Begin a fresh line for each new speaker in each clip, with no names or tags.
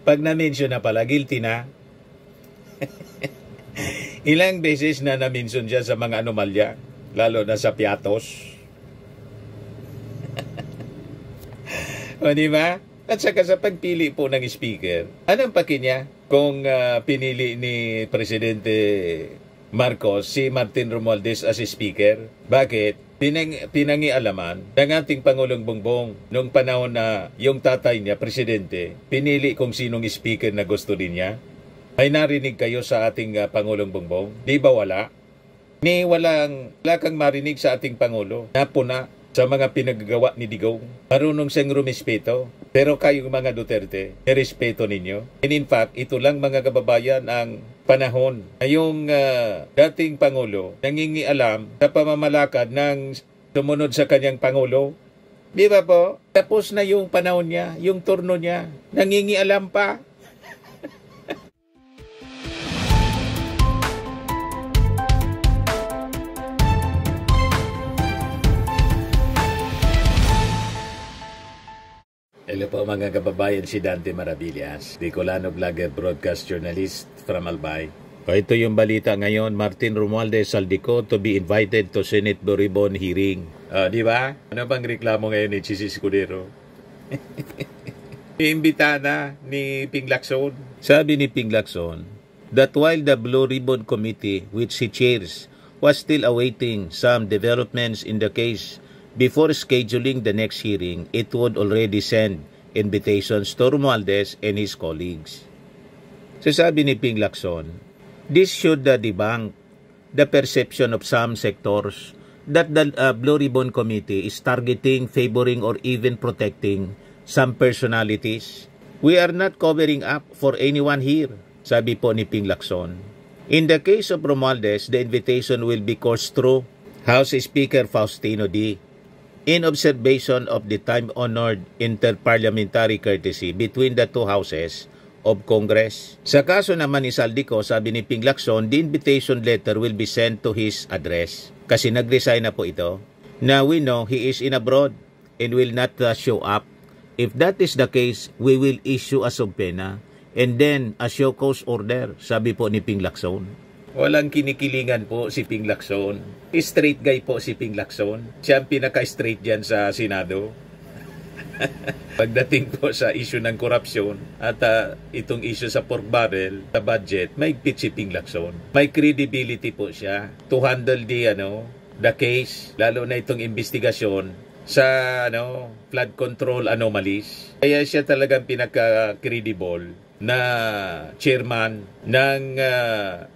Pag na-mention na pala, guilty na. Ilang beses na na-mention siya sa mga anomalya, lalo na sa piatos. O diba? At saka sa pagpili po ng speaker, anong paki niya kung pinili ni Presidente Marcos si Martin Romualdez as speaker? Bakit? Pinangialaman ng ating Pangulong Bongbong nung panahon na yung tatay niya, Presidente, pinili kung sinong speaker na gusto din niya. May narinig kayo sa ating Pangulong Bongbong? Di ba wala? Wala kang marinig sa ating Pangulo na puna sa mga pinagagawa ni Digong. Marunong siyang rumispeto. Pero kayong mga Duterte, nirespeto ninyo. And in fact, ito lang mga kababayan ang panahon na yung dating Pangulo nangingialam sa pamamalakad ng sumunod sa kanyang Pangulo. Di ba po? Tapos na yung panahon niya, yung turno niya. Nangingialam pa. Hello po mga kababayan, si Dante Maravillas, Bicolano Vlogger Broadcast Journalist from Albay. O ito yung balita ngayon, Martin Romualdez Saldico to be invited to Senate Blue Ribbon hearing. Di ba? Ano bang reklamo ngayon ni Chis Escudero? Iimbita na ni Ping Lacson. Sabi ni Ping Lacson that while the Blue Ribbon Committee which he chairs was still awaiting some developments in the case, before scheduling the next hearing, it would already send invitations to Romualdez and his colleagues. So sabi ni Ping Lacson, this should debunk the perception of some sectors that the Blue Ribbon Committee is targeting, favoring, or even protecting some personalities. We are not covering up for anyone here, sabi po ni Ping Lacson. In the case of Romualdez, the invitation will be coursed through House Speaker Faustino D. in observation of the time-honored interparliamentary courtesy between the two houses of Congress. Sa kaso naman ni Saldico, sabi ni Ping Lacson, the invitation letter will be sent to his address. Kasi nag-resign na po ito. Now we know he is in abroad and will not show up. If that is the case, we will issue a subpoena and then a show cause order, sabi po ni Ping Lacson. Walang kinikilingan po si Ping Lacson. Straight guy po si Ping Lacson. Siya ang pinaka-straight dyan sa Senado. Pagdating po sa issue ng korupsyon at itong issue sa pork barrel, sa budget, may pitch si Ping Lacson. May credibility po siya to handle the case, lalo na itong investigasyon sa flood control anomalies. Kaya siya talagang pinaka-credible na chairman ng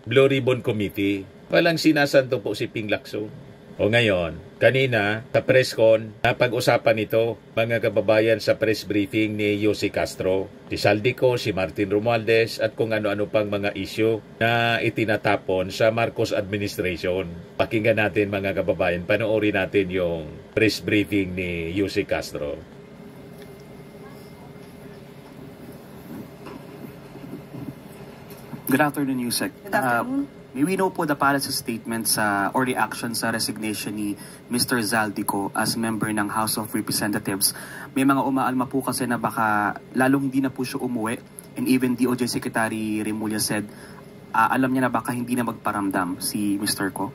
Blue Ribbon Committee. Walang sinasanto po si Ping Lacson. O ngayon, kanina sa press con, napag-usapan ito mga kababayan sa press briefing ni Yossi Castro, si Saldico, si Martin Romualdez at kung ano-ano pang mga issue na itinatapon sa Marcos administration. Pakinggan natin mga kababayan, panoorin natin yung press briefing ni Yossi Castro.
Good afternoon, Yusek.
Good afternoon.
May we know po the palace's statement or reaction sa resignation ni Mr. Zaldico as member ng House of Representatives. May mga umaalma po kasi na baka lalong hindi na po siya umuwi. And even DOJ Secretary Remulla said, alam niya na baka hindi na magparamdam si Mr. Ko.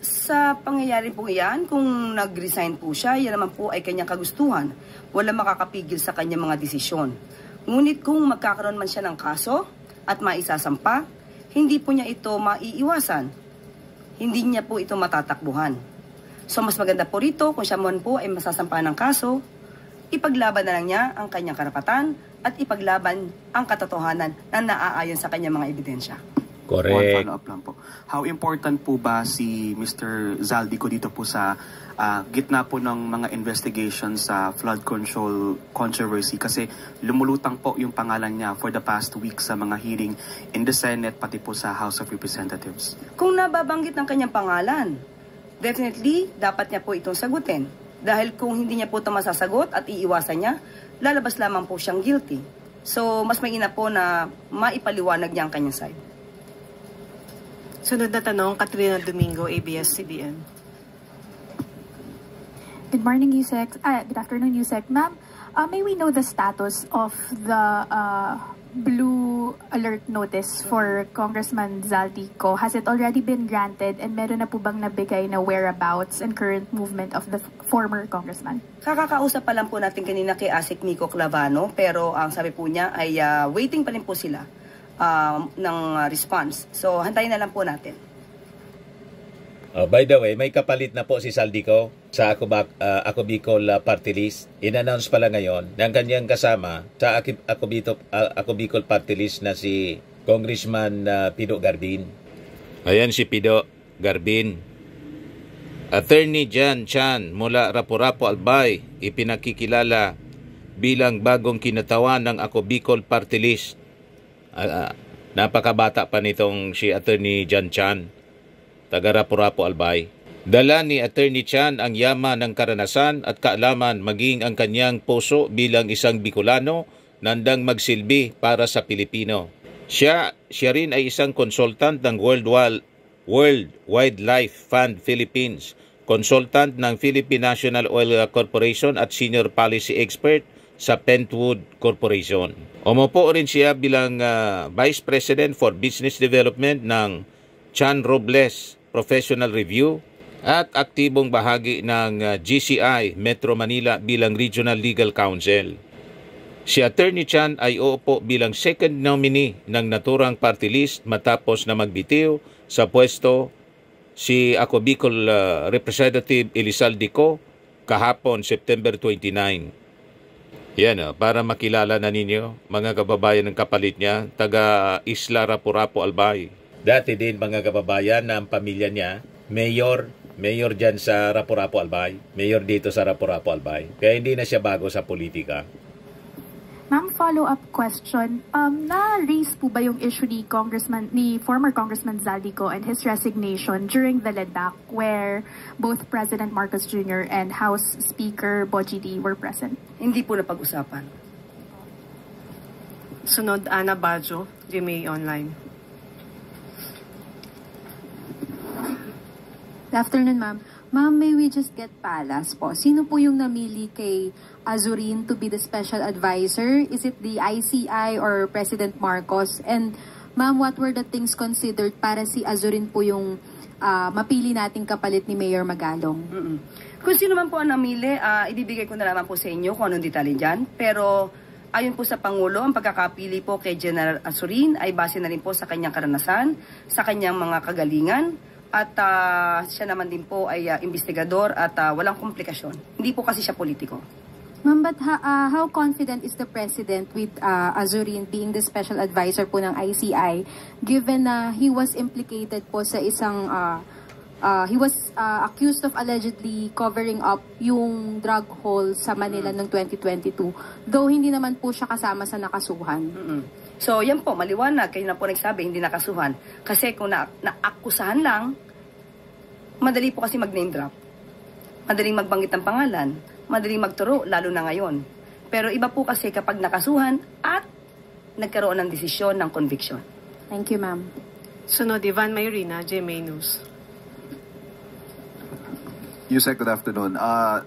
Sa pangyayari po yan, kung nag-resign po siya, yan naman po ay kanyang kagustuhan. Walang makakapigil sa kanyang mga desisyon. Ngunit kung magkakaroon man siya ng kaso at maisasampa, hindi po niya ito maiiwasan. Hindi niya po ito matatakbuhan. So mas maganda po rito kung siya man po ay masasampa ng kaso, ipaglaban na lang niya ang kanyang karapatan at ipaglaban ang katotohanan na naaayon sa kanyang mga ebidensya.
Correct.
One follow-up lang po. How important po ba si Mr. Zaldico dito po sa gitna po ng mga investigations sa flood control controversy? Kasi lumulutang po yung pangalan niya for the past week sa mga hearing in the Senate pati po sa House of Representatives.
Kung nababanggit ng kanyang pangalan, definitely dapat niya po itong sagutin. Dahil kung hindi niya po ito masasagot at iiwasan niya, lalabas lamang po siyang guilty. So mas mainam po na maipaliwanag niya ang kanyang side.
Sunod na tanong, Katrina Domingo, ABS-CBN.
Good morning, Yusek. Good afternoon, Yusek. Ma'am, May we know the status of the blue alert notice for Congressman Zaldico? Has it already been granted, and meron na po bang nabigay na whereabouts and current movement of the former congressman?
Kakakausap pa lang po natin kanina kay Asik Miko Clavano, pero ang sabi po niya ay waiting pa rin po sila ng response. So hantayin na lang po natin.
By the way, may kapalit na po si Zaldico sa Ako Bicol Party List. In-announce pala ngayon ng kanyang kasama sa Ako Bicol Party List na si Congressman Pido Garbin. Ayan si Pido Garbin. Attorney Jan Chan mula Rapu-Rapu Albay, ipinakikilala bilang bagong kinatawan ng Ako Bicol Party List. Napakabata pa nitong si Attorney Jan Chan, taga Rapu-Rapu Albay. Dala ni Attorney Chan ang yaman ng karanasan at kaalaman, maging ang kanyang puso bilang isang Bicolano nandang magsilbi para sa Pilipino. Siya rin ay isang consultant ng World Wildlife Fund Philippines, consultant ng Philippine National Oil Corporation at senior policy expert sa Pentwood Corporation. Umupo rin siya bilang Vice President for Business Development ng Chan Robles Professional Review at aktibong bahagi ng GCI Metro Manila bilang Regional Legal Counsel. Si Attorney Chan ay uupo bilang second nominee ng naturang party list matapos na magbitiw sa pwesto si Ako Bicol Representative Elizaldico kahapon September 29. Yan para makilala na ninyo mga kababayan ng kapalit niya, taga Isla Rapu-Rapu Albay. Dati din mga kababayan na ang pamilya niya, mayor dyan sa Rapu-Rapu Albay, mayor dito sa Rapu-Rapu Albay. Kaya hindi na siya bago sa politika.
Ma'am, follow-up question. Na-raise po ba yung issue ni former Congressman Zaldico and his resignation during the LEDAC where both President Marcos Jr. and House Speaker Bogie D were present?
Hindi po napag-usapan.
Sunod, Ana Bajo, GMA Online.
Good afternoon, ma'am. Ma'am, may we just get palas po? Sino po yung namili kay Azurin to be the special advisor? Is it the ICI or President Marcos? And ma'am, what were the things considered para si Azurin po yung mapili nating kapalit ni Mayor Magalong?
Kung sino man po ang namili, ibibigay ko na naman po sa inyo kung anong detalye dyan. Pero ayon po sa Pangulo, ang pagkakapili po kay General Azurin ay base na rin po sa kanyang karanasan, sa kanyang mga kagalingan, at siya naman din po ay investigador at walang komplikasyon. Hindi po kasi siya politiko.
Ma'am, but how confident is the President with Azurin being the special advisor po ng ICI given na he was implicated po sa isang, he was accused of allegedly covering up yung drug haul sa Manila noong 2022, though hindi naman po siya kasama sa nakasuhan.
So, yan po, maliwanag. Kayo na po nagsabi, hindi nakasuhan. Kasi kung naakusahan lang, madali po kasi mag-name drop. Madaling magbanggit ng pangalan. Madaling magturo, lalo na ngayon. Pero iba po kasi kapag nakasuhan at nagkaroon ng desisyon ng conviction.
Thank you, ma'am.
Sunod, Ivan Mayrina, GMA News.
Yusek, good afternoon.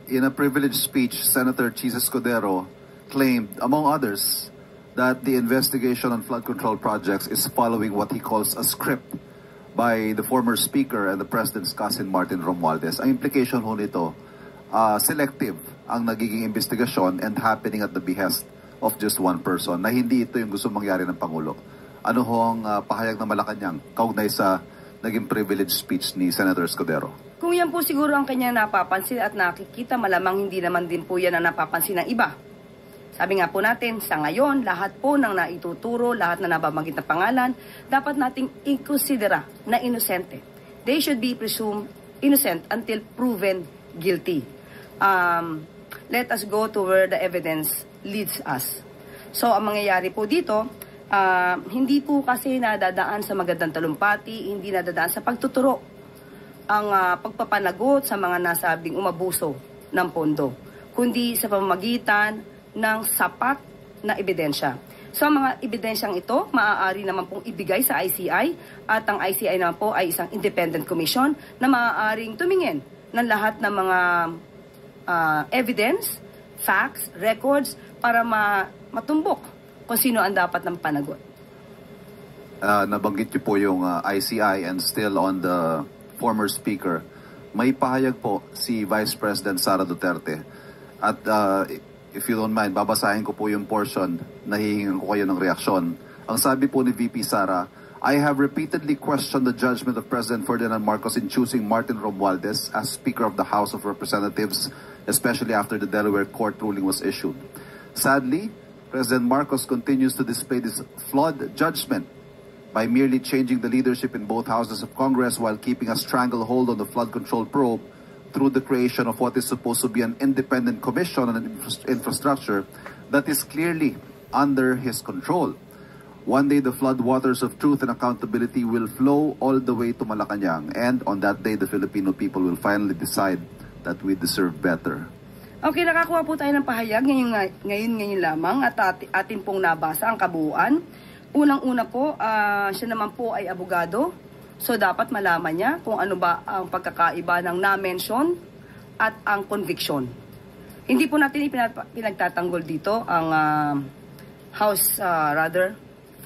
In a privileged speech, Senator Chis Escudero claimed, among others, that the investigation on flood control projects is following what he calls a script by the former Speaker and the President's cousin Martin Romualdez. Ang implication ho nito, selective ang nagiging investigasyon and happening at the behest of just one person, na hindi ito yung gusto mangyari ng Pangulo. Ano ho ang pahayag ng Malacanang kaugnay sa naging privileged speech ni Senator Escudero?
Kung yan po siguro ang kanyang napapansin at nakikita, malamang hindi naman din po yan ang napapansin ng iba. Sabi nga po natin, sa ngayon, lahat po ng naituturo, lahat na nababanggit na pangalan, dapat nating i-considera na inosente. They should be presumed innocent until proven guilty. Let us go to where the evidence leads us. So, ang mangyayari po dito, hindi po kasi nadadaan sa magandang talumpati, hindi nadadaan sa pagtuturo ang pagpapanagot sa mga nasabing umabuso ng pondo, kundi sa pamamagitan ng sapat na ebidensya. So, mga ebidensyang ito, maaari naman pong ibigay sa ICI at ang ICI naman po ay isang independent commission na maaaring tumingin ng lahat ng mga evidence facts, records, para matumbok kung sino ang dapat ng panagot.
Nabanggit niyo po yung ICI and still on the former speaker. May pahayag po si Vice President Sara Duterte. At if you don't mind, babasahin ko po yung portion na hihingan ko kayo ng reaksyon. Ang sabi po ni VP Sara, I have repeatedly questioned the judgment of President Ferdinand Marcos in choosing Martin Romualdez as Speaker of the House of Representatives, especially after the Delaware court ruling was issued. Sadly, President Marcos continues to display this flawed judgment by merely changing the leadership in both houses of Congress while keeping a stranglehold on the flood control probe through the creation of what is supposed to be an independent commission on infrastructure that is clearly under his control. One day, the flood waters of truth and accountability will flow all the way to Malacanang, and on that day, the Filipino people will finally decide that we deserve better.
Okay, nakakuha po tayo ng pahayag ngayon lamang at atin pong nabasa ang kabuuan. Unang-una po, siya naman po ay abogado, so dapat malaman niya kung ano ba ang pagkakaiba ng na-mention at ang conviction. Hindi po natin pinagtatanggol dito ang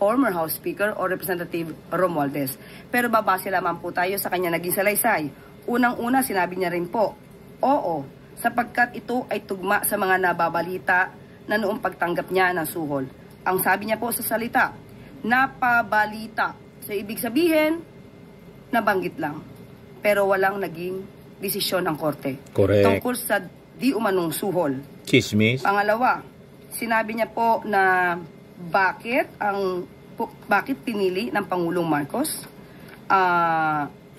former House Speaker o Representative Romualdez. Pero babase lamang po tayo sa kanya naging salaysay. Unang-una, sinabi niya rin po, oo, sapagkat ito ay tugma sa mga nababalita na noong pagtanggap niya ng suhol. Ang sabi niya po sa salita, napabalita. So, ibig sabihin, nabanggit lang. Pero walang naging desisyon ng korte.
Correct.
Tungkol sa di umanong suhol.
Chismis.
Pangalawa, sinabi niya po na bakit pinili ng Pangulong Marcos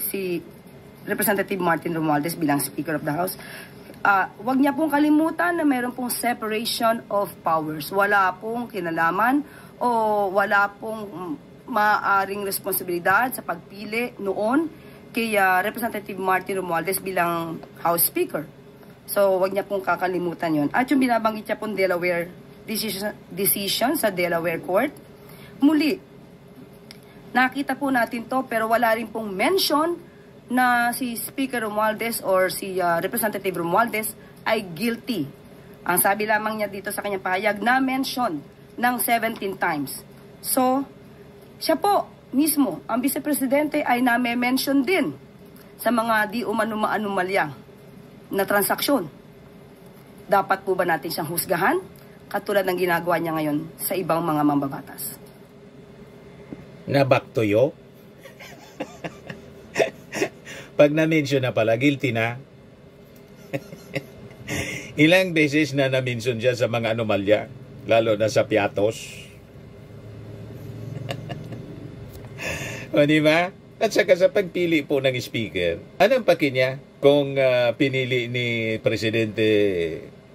si Representative Martin Romualdez bilang Speaker of the House. Wag niya pong kalimutan na mayroon pong separation of powers. Wala pong kinalaman o wala pong maaring responsibilidad sa pagpili noon kay Representative Martin Romualdez bilang House Speaker. So, wag niya pong kakalimutan yon. At yung binabanggit niya pong Delaware decision sa Delaware Court, muli, nakita po natin to pero wala rin pong mention na si Speaker Romualdez or si Representative Romualdez ay guilty. Ang sabi lamang niya dito sa kanyang pahayag na mention ng 17 times. So, siya po mismo, ang Vice Presidente ay na-mention din sa mga di umano-anomalyang na transaksyon. Dapat po ba natin siyang husgahan? Katulad ng ginagawa niya ngayon sa ibang mga mambabatas.
Na back to you? Pag na-mention na pala, guilty na. Ilang beses na na-mention siya sa mga anomalya, lalo na sa piatos. O diba? At saka sa pagpili po ng speaker, anong paki niya kung pinili ni Presidente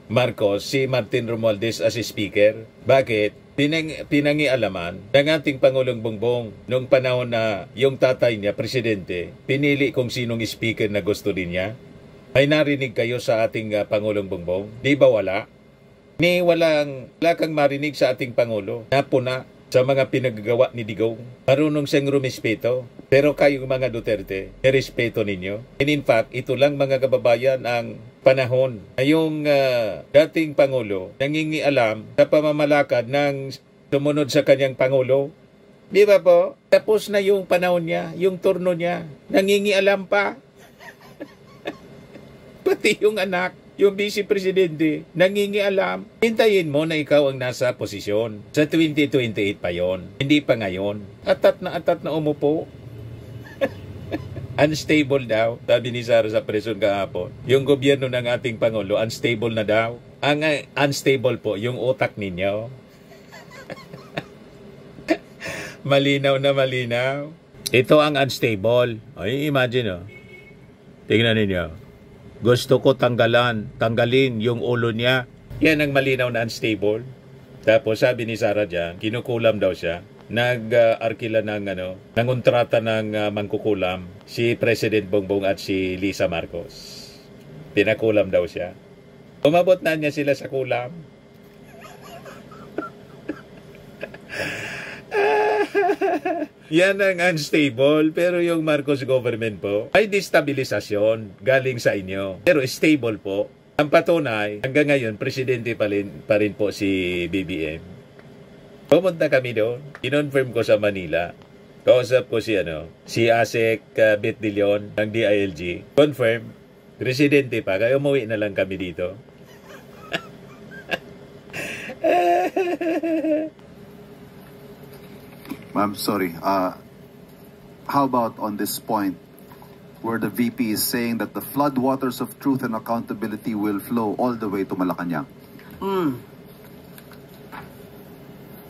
Marcos si Martin Romualdez as speaker? Bakit? Pinangialaman ng ating Pangulong Bongbong nung panahon na yung tatay niya, presidente, pinili kung sinong speaker na gusto din niya. Ay narinig kayo sa ating Pangulong Bongbong? Di ba wala? Wala kang marinig sa ating Pangulo na puna sa mga pinagagawa ni Digong. Marunong siyang rumispeto. Pero kayong mga Duterte, irespeto ninyo. And in fact, ito lang mga kababayan ang panahon na yung dating Pangulo nangingialam sa pamamalakad ng sumunod sa kanyang Pangulo. Di ba po? Tapos na yung panahon niya, yung turno niya. Nangingialam pa. Pati yung anak, yung Vice Presidente, nangingialam. Hintayin mo na ikaw ang nasa posisyon. Sa 2028 pa yon, hindi pa ngayon. Atat na umupo. Unstable daw, sabi ni Sara sa presyon kahapon. Yung gobyerno ng ating Pangulo, unstable na daw. Ang unstable po, yung utak ninyo. Malinaw na malinaw. Ito ang unstable. Ay, imagine, oh. Tingnan ninyo. Gusto ko tanggalin yung ulo niya. Yan ang malinaw na unstable. Tapos sabi ni Sara dyan, kinukulam daw siya. Nag-arkila ng kontrata ng mangkukulam si President Bongbong at si Lisa Marcos. Pinakulam daw siya. Umabot na niya sila sa kulam. Yan ang unstable, pero yung Marcos government po ay destabilisasyon galing sa inyo. Pero stable po. Ang patunay, hanggang ngayon, presidente pa rin po si BBM. Pumunta kami doon. Kinonfirm ko sa Manila. Kausap ko si Asek Bet de Leon ng DILG. Confirm, presidente pa. Kaya umuwi na lang kami dito.
Ma'am, sorry. How about on this point where the VP is saying that the floodwaters of truth and accountability will flow all the way to Malacanang?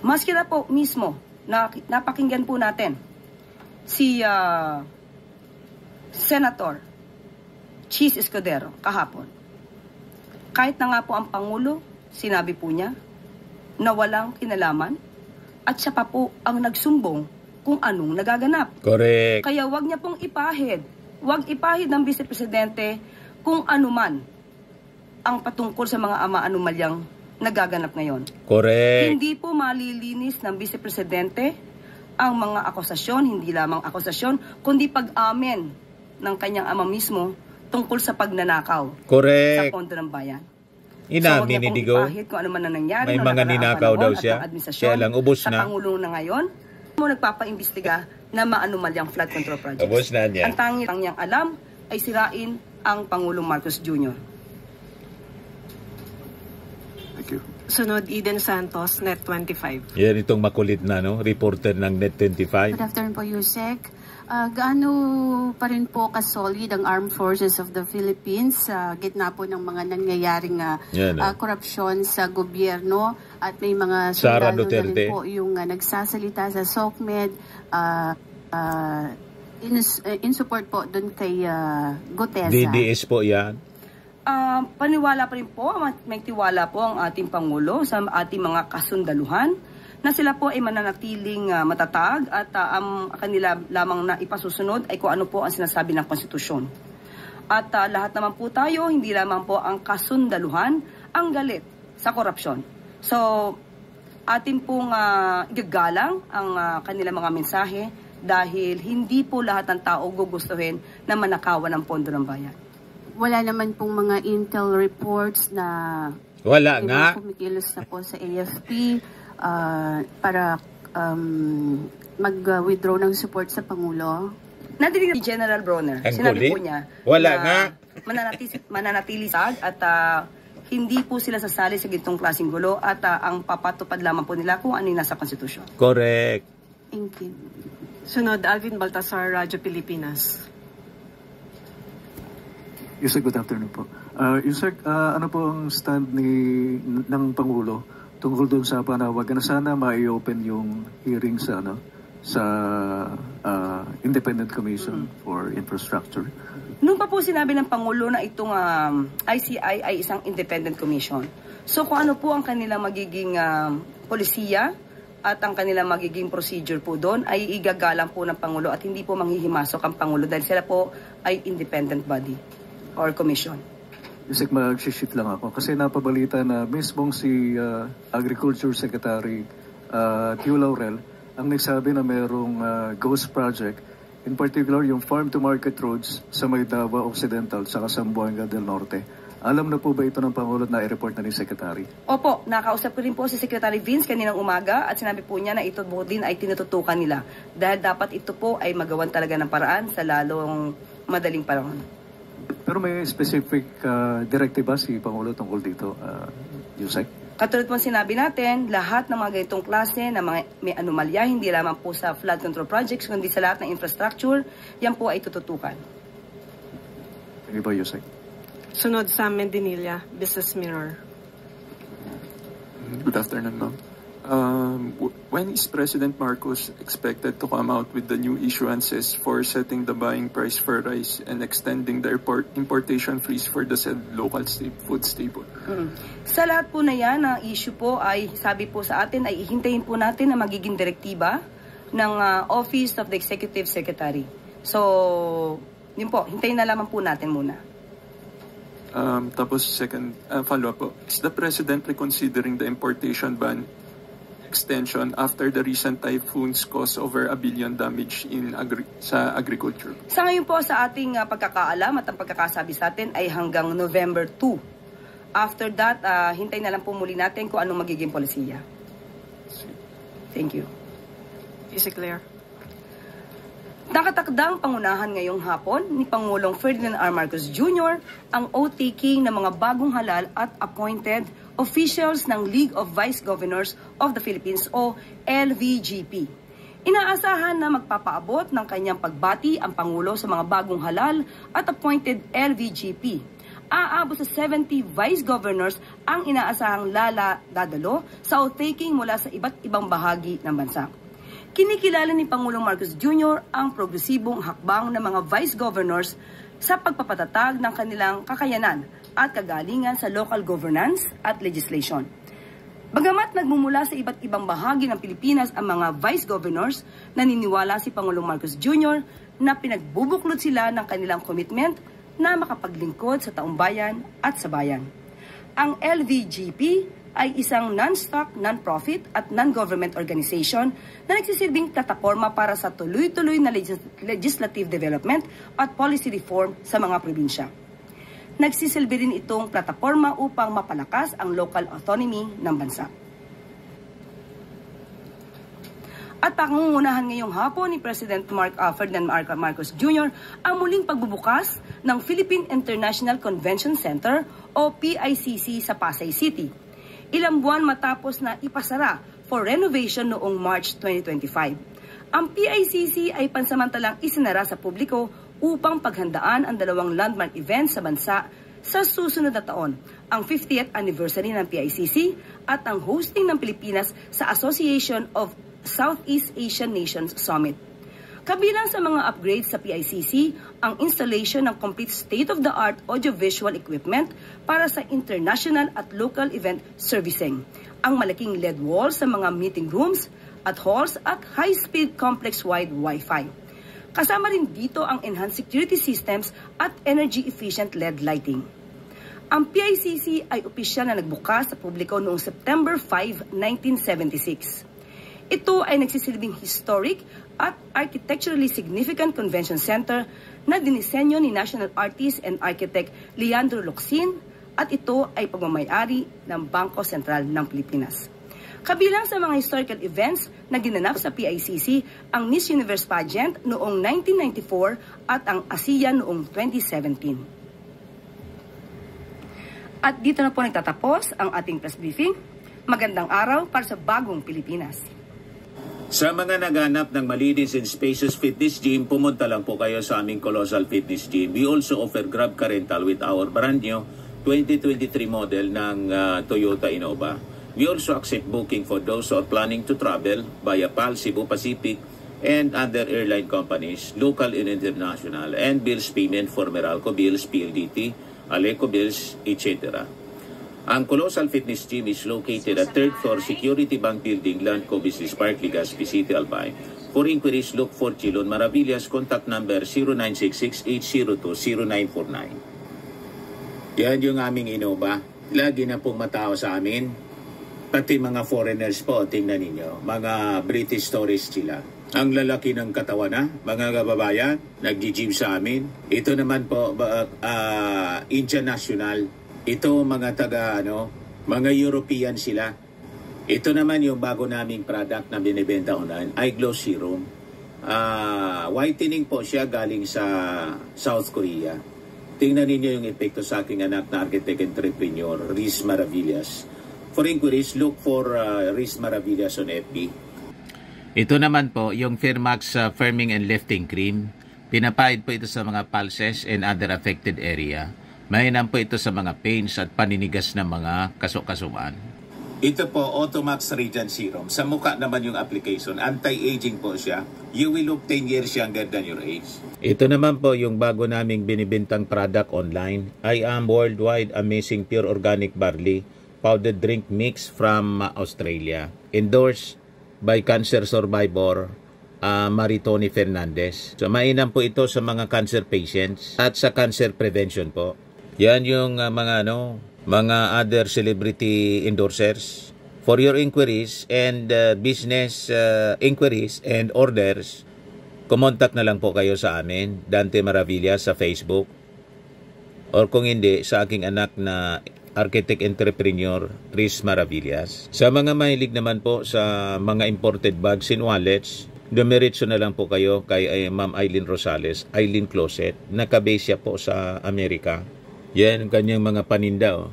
Maski na po mismo, napakinggan po natin si Senator Chis Escudero kahapon. Kahit na nga po ang Pangulo, sinabi po niya na walang kinalaman at siya pa po ang nagsumbong kung anong nagaganap.
Correct.
Kaya wag niya pong ipahid. Wag ipahid ng Vice Presidente kung ano man ang patungkol sa mga anomalyang nagaganap ngayon.
Correct.
Hindi po malilinis ng Vice Presidente ang mga akusasyon, hindi lamang akusasyon, kundi pag-amin ng kanyang ama mismo tungkol sa pagnanakaw
Correct.
sa Pondo ng Bayan.
Inamin ni Digo.
Kung ano man ang nangyari,
may mga ninakaw daw siya. Kaya lang ubos
sa
na.
Pangulo na ngayon, mo nagpapaimbestiga na maanumalyang flood control projects.
Ubos na niya.
Ang tanging niyang alam ay sirain ang Pangulong Marcos Jr.
Thank you.
Sunod, Eden Santos, Net 25.
Yan itong makulit na, reporter ng Net 25.
Good afternoon po, Yusek. Gaano pa rin po kasolid ang Armed Forces of the Philippines sa gitna po ng mga nangyayaring korupsyon sa gobyerno at may mga
Sara
sundalo na
Duterte
rin po yung nagsasalita sa SOCMED in support po dun kay Gutesa.
DDS po yan.
Paniwala pa rin po, may tiwala po ang ating Pangulo sa ating mga kasundaluhan na sila po ay mananatiling matatag at ang kanila lamang na ipasusunod ay kung ano po ang sinasabi ng konstitusyon. At lahat naman po tayo, hindi lamang po ang kasundaluhan ang galit sa korupsyon. So, atin pong igagalang ang kanilang mga mensahe dahil hindi po lahat ng tao gugustuhin na manakawan ng pondo ng bayan.
Wala naman pong mga intel reports na
wala nga
kumikilos na po sa AFP para mag-withdraw ng support sa Pangulo.
Nadinig ni General Bronner, sinabi po niya
wala
na
nga
mananatili at hindi po sila sasali sa gitong klaseng gulo at ang papatupad lamang po nila kung ano yung nasa konstitusyon.
Correct.
Thank you.
Sunod, Alvin Baltasar, Radyo Pilipinas.
Yusek, good afternoon po. Yusek, ano po ang stand ng Pangulo tungkol doon sa panawagan na sana ma-i-open yung hearing sa Independent Commission for Infrastructure?
Noon pa po sinabi ng Pangulo na itong ICI ay isang independent commission. So kung ano po ang kanilang magiging polisiya at ang kanilang magiging procedure po doon ay igagalang po ng Pangulo at hindi po manghihimasok ang Pangulo dahil sila po ay independent body or commission.
Yusek, mag-shift lang ako kasi napabalita na mismong si Agriculture Secretary Tio Laurel ang nagsabi na mayroong ghost project, in particular yung farm-to-market roads sa may Davao Occidental sa Zamboanga del Norte. Alam na po ba ito ng Pangulo na i-report na ni Secretary?
Opo, nakausap ko rin po si Secretary Vince kaninang umaga at sinabi po niya na ito po din ay tinututukan nila dahil dapat ito po ay magawan talaga ng paraan sa lalong madaling panahon.
Pero may specific directive ba si Pangulo tungkol dito, Yusek?
Katulad po sinabi natin, lahat ng mga ganitong klase na may anomalya, hindi lamang po sa flood control projects, kundi sa lahat ng infrastructure, yan po ay tututukan.
Thank you po, Yusek.
Sunod, Sam Mendinilla, Business Mirror.
Good afternoon, ma'am. When is President Marcos expected to come out with the new issuances for setting the buying price for rice and extending the importation freeze for the said local food staple?
Sa lahat po na yan, ang issue po ay, sabi po sa atin, ay ihintayin po natin na magiging direktiba ng Office of the Executive Secretary. So, yun po, hintayin na lamang po natin muna.
Tapos second follow-up po, is the President reconsidering the importation ban extension after the recent typhoons caused over 1 billion damage sa agriculture?
Sa ngayon po sa ating pagkakaalam at ang pagkakasabi sa atin ay hanggang November 2 After that, hintay na lang po muli natin kung anong magiging polisiya. Thank you.
Is it clear?
Nakatakdang pangunahan ngayong hapon ni Pangulong Ferdinand R. Marcos Jr. ang oath-taking ng mga bagong halal at appointed officials ng League of Vice Governors of the Philippines o LVGP. Inaasahan na magpapaabot ng kanyang pagbati ang Pangulo sa mga bagong halal at appointed LVGP. Aabot sa 70 Vice Governors ang inaasahang dadalo sa oath-taking mula sa iba't ibang bahagi ng bansa. Kinikilala ni Pangulong Marcos Jr. ang progresibong hakbang ng mga Vice Governors sa pagpapatatag ng kanilang kakayanan at kagalingan sa local governance at legislation. Bagamat nagmumula sa iba't ibang bahagi ng Pilipinas ang mga Vice Governors, naniniwala si Pangulong Marcos Jr. na pinagbubuklod sila ng kanilang commitment na makapaglingkod sa taumbayan at sa bayan. Ang LVGP ay isang non-stock, non-profit at non-government organization na nagsisilbing plataforma para sa tuloy-tuloy na legislative development at policy reform sa mga probinsya. Nagsisilbi rin itong plataforma upang mapalakas ang local autonomy ng bansa. At pangungunahan ngayong hapon ni President Ferdinand Marcos Jr. ang muling pagbubukas ng Philippine International Convention Center o PICC sa Pasay City. Ilang buwan matapos na ipasara for renovation noong March 2025. Ang PICC ay pansamantalang isinara sa publiko upang paghandaan ang dalawang landmark events sa bansa sa susunod na taon, ang 50th anniversary ng PICC at ang hosting ng Pilipinas sa Association of Southeast Asian Nations Summit. Kabilang sa mga upgrades sa PICC, ang installation ng complete state-of-the-art audiovisual equipment para sa international at local event servicing, ang malaking LED wall sa mga meeting rooms at halls at high-speed complex-wide Wi-Fi. Kasama rin dito ang enhanced security systems at energy-efficient LED lighting. Ang PICC ay opisyal na nagbukas sa publiko noong September 5, 1976. Ito ay nagsisilbing historic at architecturally significant convention center na dinisenyo ni national artist and architect Leandro Locsin at ito ay pagmamayari ng Bangko Sentral ng Pilipinas. Kabilang sa mga historical events na ginanap sa PICC ang Miss Universe pageant noong 1994 at ang ASEAN noong 2017. At dito na po nagtatapos ang ating press briefing. Magandang araw para sa bagong Pilipinas.
Sa mga naghanap ng malinis and spacious fitness gym, pumunta lang po kayo sa aming Colossal Fitness Gym. We also offer Grab Car Rental with our brand new 2023 model ng Toyota Innova. We also accept booking for those who are planning to travel via PAL, Cebu Pacific, and other airline companies, local and international, and bills payment for Meralco Bills, PLDT, Aleco Bills, etc. Ang Colossal Fitness Gym is located at 3rd floor Security Bank Building, Landco Business Park, Legazpi City, Albay. For inquiries, look for Chilon Maravillas. Contact number 0966-802-0949. Yan yung aming Innova. Lagi na pong matao sa amin. Pati mga foreigners po, tingnan ninyo. Mga British tourists sila. Ang lalaki ng katawan na, mga kababayan, nag-gym sa amin. Ito naman po, Indian National. Ito mga mga European sila. Ito naman yung bago naming product na binibenta online, iGlow Serum. Whitening po siya galing sa South Korea. Tingnan ninyo yung epekto sa aking anak na architect entrepreneur, Riz Maravillas. For inquiries, look for Riz Maravillas on FB. Ito naman po yung Firmax Firming and Lifting Cream. Pinapahid po ito sa mga pulses and other affected area. Mainam po ito sa mga pains at paninigas ng mga kasukasuan. Ito po, Automax Radiant Serum. Sa mukha naman yung application. Anti-aging po siya. You will look 10 years younger than your age. Ito naman po yung bago naming binibintang product online. I am Worldwide Amazing Pure Organic Barley Powdered Drink Mix from Australia. Endorsed by cancer survivor Maritoni Fernandez. So mainam po ito sa mga cancer patients at sa cancer prevention po. Yan yung mga other celebrity endorsers. For your inquiries and business inquiries and orders, kumontak na lang po kayo sa amin, Dante Maravilla sa Facebook. Or kung hindi, sa aking anak na architect entrepreneur Riz Maravillas. Sa mga mahilig naman po sa mga imported bags and wallets, dumiretso na lang po kayo kay Ma'am Eileen Rosales, Eileen Closet. Nakabase siya po sa Amerika. Yan ang kanyang mga paninda.